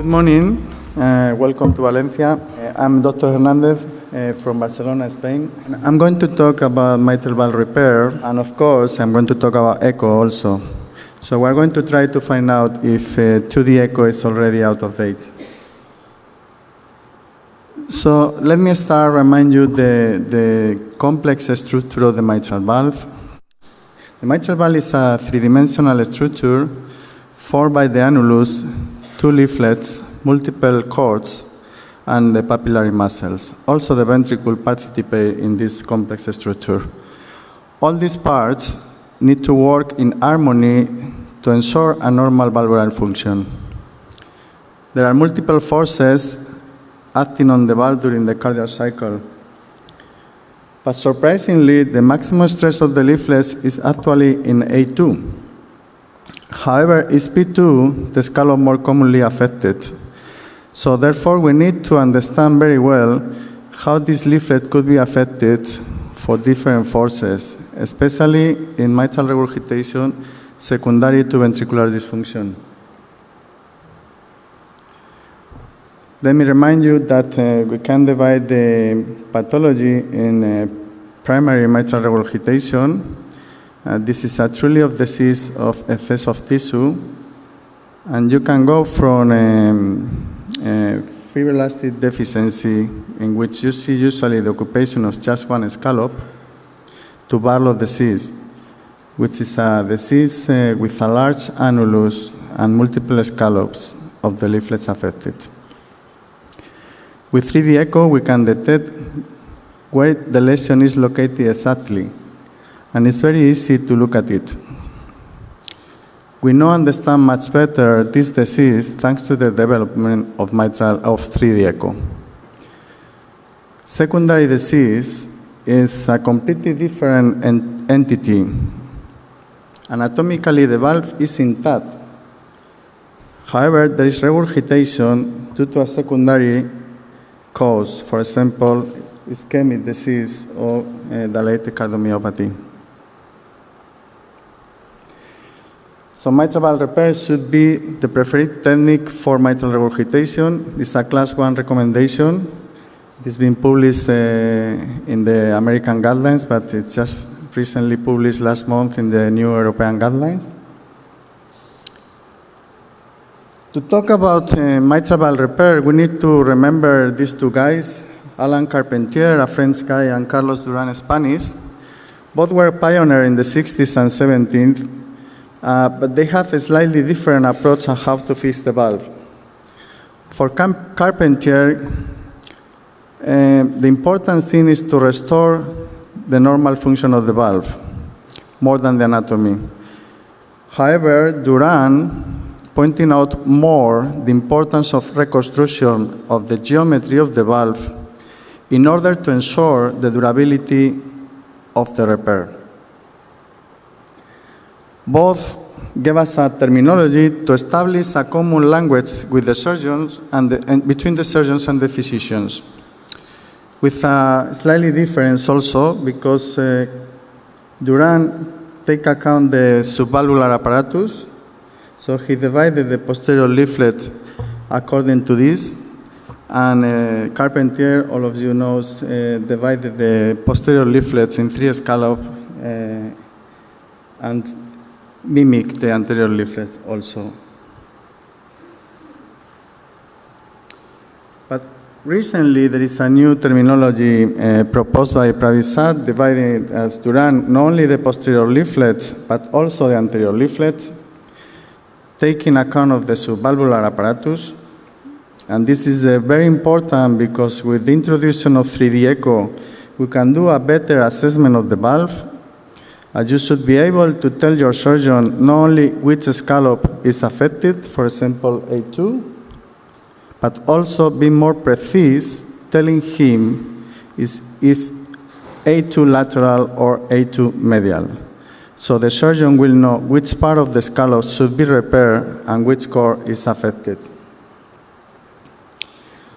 morning. Welcome to Valencia. I'm Dr. Hernández from Barcelona, Spain. I'm going to talk about mitral valve repair, and of course, I'm going to talk about echo also. So we're going to try to find out if 2D echo is already out of date. So let me start remind you the complex structure of the mitral valve. The mitral valve is a three-dimensional structure formed by the annulus, two leaflets, multiple cords, and the papillary muscles. Also, the ventricle participate in this complex structure. All these parts need to work in harmony to ensure a normal valvular function. There are multiple forces acting on the valve during the cardiac cycle. But surprisingly, the maximum stress of the leaflets is actually in A2. However, is P2 the scallop more commonly affected? So therefore, we need to understand very well how this leaflet could be affected for different forces, especially in mitral regurgitation secondary to ventricular dysfunction. Let me remind you that we can divide the pathology in primary mitral regurgitation. This is a truly of disease of excess of tissue, and you can go from fibroelastic deficiency, in which you see usually the occupation of just one scallop, to Barlow disease, which is a disease with a large annulus and multiple scallops of the leaflets affected. With 3D echo, we can detect where the lesion is located exactly, and it's very easy to look at it. We now understand much better this disease thanks to the development of 3D echo. Secondary disease is a completely different entity. Anatomically, the valve is intact. However, there is regurgitation due to a secondary cause, for example, ischemic disease or dilated cardiomyopathy. So mitral valve repair should be the preferred technique for mitral regurgitation. This is a class 1 recommendation. It's been published in the American guidelines, but it's just recently published last month in the new European guidelines. To talk about mitral valve repair, we need to remember these two guys, Alan Carpentier, a French guy, and Carlos Duran, Spanish. Both were pioneers in the 60s and 70s. But they have a slightly different approach on how to fix the valve. For Carpentier, the important thing is to restore the normal function of the valve, more than the anatomy. However, Duran pointing out more the importance of reconstruction of the geometry of the valve in order to ensure the durability of the repair. Both gave us a terminology to establish a common language with the surgeons and between the surgeons and the physicians, with a slightly difference also because Duran take account the subvalvular apparatus, so he divided the posterior leaflet according to this, and Carpentier, all of you knows, divided the posterior leaflets in 3 scallops and mimic the anterior leaflet also. But recently there is a new terminology proposed by Pravisad, dividing as Duran not only the posterior leaflets but also the anterior leaflets, taking account of the subvalvular apparatus. And this is very important because with the introduction of 3D echo, we can do a better assessment of the valve. You should be able to tell your surgeon not only which scallop is affected, for example, A2, but also be more precise, telling him if A2 lateral or A2 medial. So the surgeon will know which part of the scallop should be repaired and which core is affected.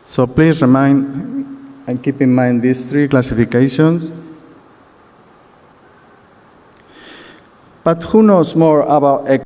So please remind and keep in mind these 3 classifications. But who knows more about echo?